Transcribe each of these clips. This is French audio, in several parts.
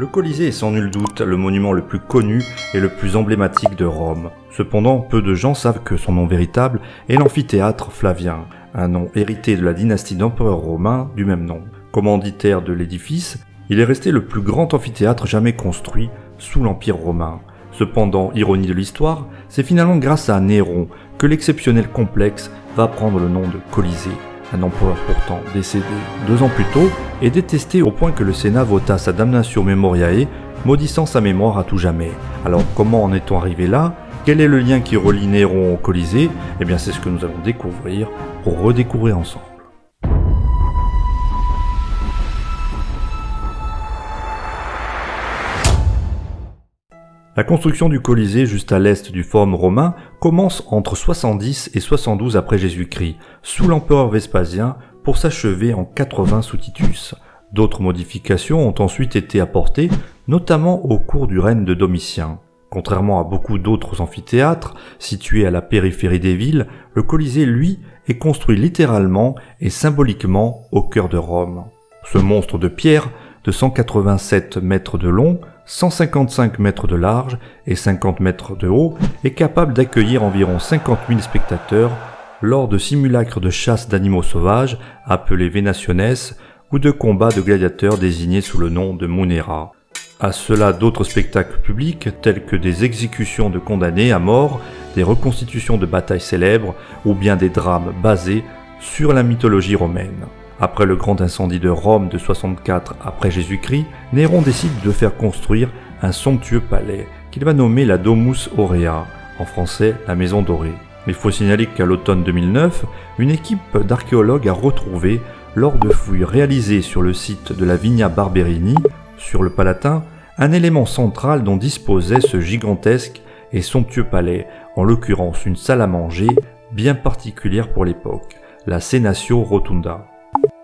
Le Colisée est sans nul doute le monument le plus connu et le plus emblématique de Rome. Cependant, peu de gens savent que son nom véritable est l'amphithéâtre Flavien, un nom hérité de la dynastie d'empereurs romains du même nom. Commanditaire de l'édifice, il est resté le plus grand amphithéâtre jamais construit sous l'Empire romain. Cependant, ironie de l'histoire, c'est finalement grâce à Néron que l'exceptionnel complexe va prendre le nom de Colisée. Un empereur pourtant décédé 2 ans plus tôt et détesté au point que le Sénat vota sa damnatio memoriae, maudissant sa mémoire à tout jamais. Alors comment en est-on arrivé là? Quel est le lien qui relie Néron au Colisée? Eh bien c'est ce que nous allons découvrir pour redécouvrir ensemble. La construction du Colisée juste à l'est du Forum romain commence entre 70 et 72 après Jésus-Christ, sous l'empereur Vespasien, pour s'achever en 80 sous Titus. D'autres modifications ont ensuite été apportées, notamment au cours du règne de Domitien. Contrairement à beaucoup d'autres amphithéâtres situés à la périphérie des villes, le Colisée, lui, est construit littéralement et symboliquement au cœur de Rome. Ce monstre de pierre, de 187 mètres de long, 155 mètres de large et 50 mètres de haut, est capable d'accueillir environ 50 000 spectateurs lors de simulacres de chasse d'animaux sauvages appelés venationes ou de combats de gladiateurs désignés sous le nom de munera. À cela d'autres spectacles publics tels que des exécutions de condamnés à mort, des reconstitutions de batailles célèbres ou bien des drames basés sur la mythologie romaine. Après le grand incendie de Rome de 64 après Jésus-Christ, Néron décide de faire construire un somptueux palais qu'il va nommer la Domus Aurea, en français la Maison Dorée. Il faut signaler qu'à l'automne 2009, une équipe d'archéologues a retrouvé, lors de fouilles réalisées sur le site de la Vigna Barberini, sur le Palatin, un élément central dont disposait ce gigantesque et somptueux palais, en l'occurrence une salle à manger bien particulière pour l'époque, la Senatio Rotunda.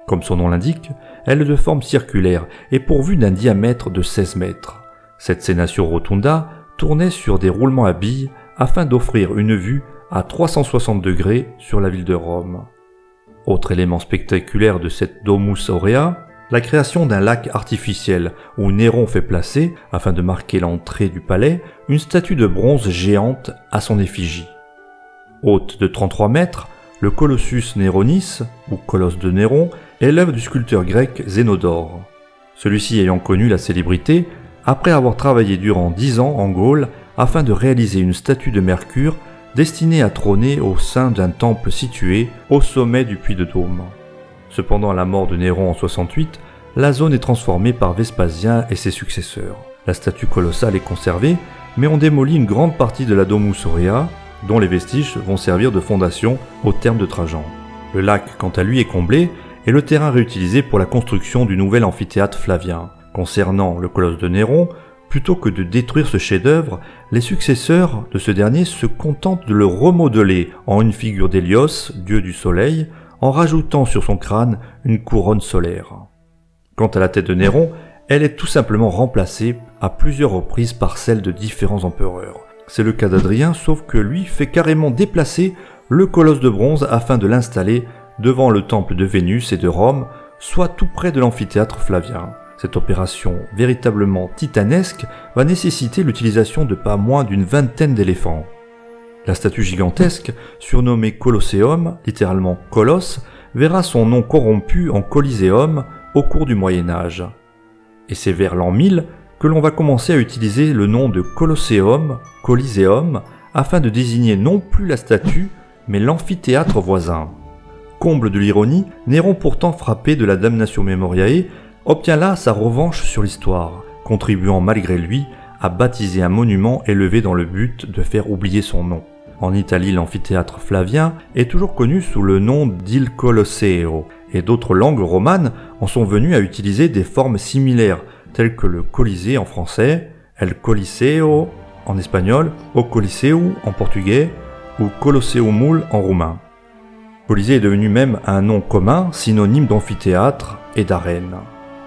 Comme son nom l'indique, elle est de forme circulaire et pourvue d'un diamètre de 16 mètres. Cette Senatio Rotunda tournait sur des roulements à billes afin d'offrir une vue à 360 degrés sur la ville de Rome. Autre élément spectaculaire de cette Domus Aurea, la création d'un lac artificiel où Néron fait placer, afin de marquer l'entrée du palais, une statue de bronze géante à son effigie. Haute de 33 mètres, le Colossus Néronis, ou colosse de Néron, est l'œuvre du sculpteur grec Zénodore. Celui-ci ayant connu la célébrité après avoir travaillé durant 10 ans en Gaule afin de réaliser une statue de Mercure destinée à trôner au sein d'un temple situé au sommet du puits de Dôme. Cependant, à la mort de Néron en 68, la zone est transformée par Vespasien et ses successeurs. La statue colossale est conservée, mais on démolit une grande partie de la Domus Aurea, dont les vestiges vont servir de fondation au terme de Trajan. Le lac, quant à lui, est comblé et le terrain réutilisé pour la construction du nouvel amphithéâtre Flavien. Concernant le colosse de Néron, plutôt que de détruire ce chef-d'œuvre, les successeurs de ce dernier se contentent de le remodeler en une figure d'Hélios, dieu du soleil, en rajoutant sur son crâne une couronne solaire. Quant à la tête de Néron, elle est tout simplement remplacée à plusieurs reprises par celle de différents empereurs. C'est le cas d'Adrien, sauf que lui fait carrément déplacer le colosse de bronze afin de l'installer devant le temple de Vénus et de Rome, soit tout près de l'amphithéâtre Flavien. Cette opération véritablement titanesque va nécessiter l'utilisation de pas moins d'une vingtaine d'éléphants. La statue gigantesque, surnommée Colosseum, littéralement colosse, verra son nom corrompu en Coliseum au cours du Moyen-Âge. Et c'est vers l'an 1000 que l'on va commencer à utiliser le nom de Colosseum, Coliseum, afin de désigner non plus la statue, mais l'amphithéâtre voisin. Comble de l'ironie, Néron, pourtant frappé de la damnatio memoriae, obtient là sa revanche sur l'histoire, contribuant malgré lui à baptiser un monument élevé dans le but de faire oublier son nom. En Italie, l'amphithéâtre Flavien est toujours connu sous le nom d'Il Colosseo, et d'autres langues romanes en sont venues à utiliser des formes similaires, telles que le Colisée en français, El Coliseo en espagnol, O Coliseu en portugais ou Colosseumul en roumain. Colisée est devenu même un nom commun, synonyme d'amphithéâtre et d'arène.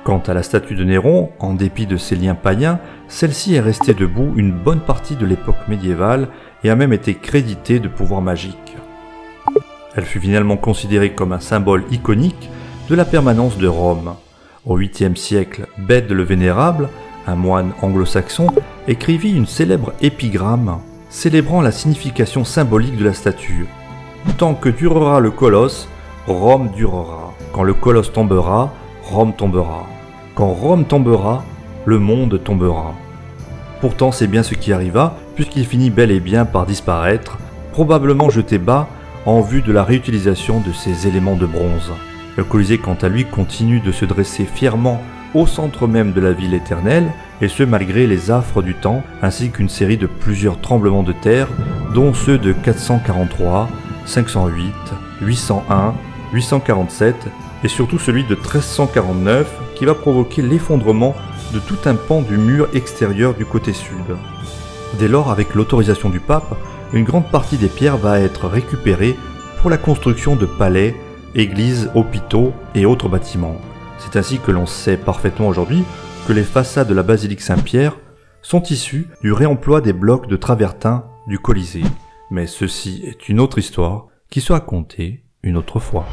Quant à la statue de Néron, en dépit de ses liens païens, celle-ci est restée debout une bonne partie de l'époque médiévale et a même été créditée de pouvoirs magiques. Elle fut finalement considérée comme un symbole iconique de la permanence de Rome. Au 8e siècle, Bède le Vénérable un moine anglo-saxon, écrivit une célèbre épigramme célébrant la signification symbolique de la statue. Tant que durera le colosse, Rome durera. Quand le colosse tombera, Rome tombera. Quand Rome tombera, le monde tombera. Pourtant, c'est bien ce qui arriva, puisqu'il finit bel et bien par disparaître, probablement jeté bas en vue de la réutilisation de ces éléments de bronze. Le Colisée, quant à lui, continue de se dresser fièrement au centre même de la ville éternelle, et ce malgré les affres du temps, ainsi qu'une série de plusieurs tremblements de terre, dont ceux de 443, 508, 801, 847, et surtout celui de 1349, qui va provoquer l'effondrement de tout un pan du mur extérieur du côté sud. Dès lors, avec l'autorisation du pape, une grande partie des pierres va être récupérée pour la construction de palais, églises, hôpitaux et autres bâtiments. C'est ainsi que l'on sait parfaitement aujourd'hui que les façades de la basilique Saint-Pierre sont issues du réemploi des blocs de travertin du Colisée. Mais ceci est une autre histoire qui sera contée une autre fois.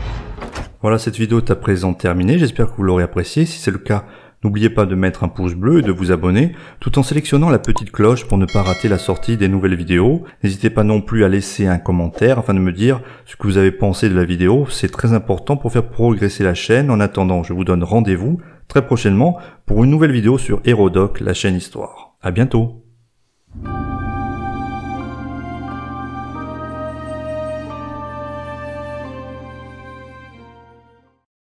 Voilà, cette vidéo est à présent terminée, j'espère que vous l'aurez appréciée. Si c'est le cas, n'oubliez pas de mettre un pouce bleu et de vous abonner, tout en sélectionnant la petite cloche pour ne pas rater la sortie des nouvelles vidéos. N'hésitez pas non plus à laisser un commentaire afin de me dire ce que vous avez pensé de la vidéo, c'est très important pour faire progresser la chaîne. En attendant, je vous donne rendez-vous très prochainement pour une nouvelle vidéo sur Hérodoc, la chaîne Histoire. À bientôt.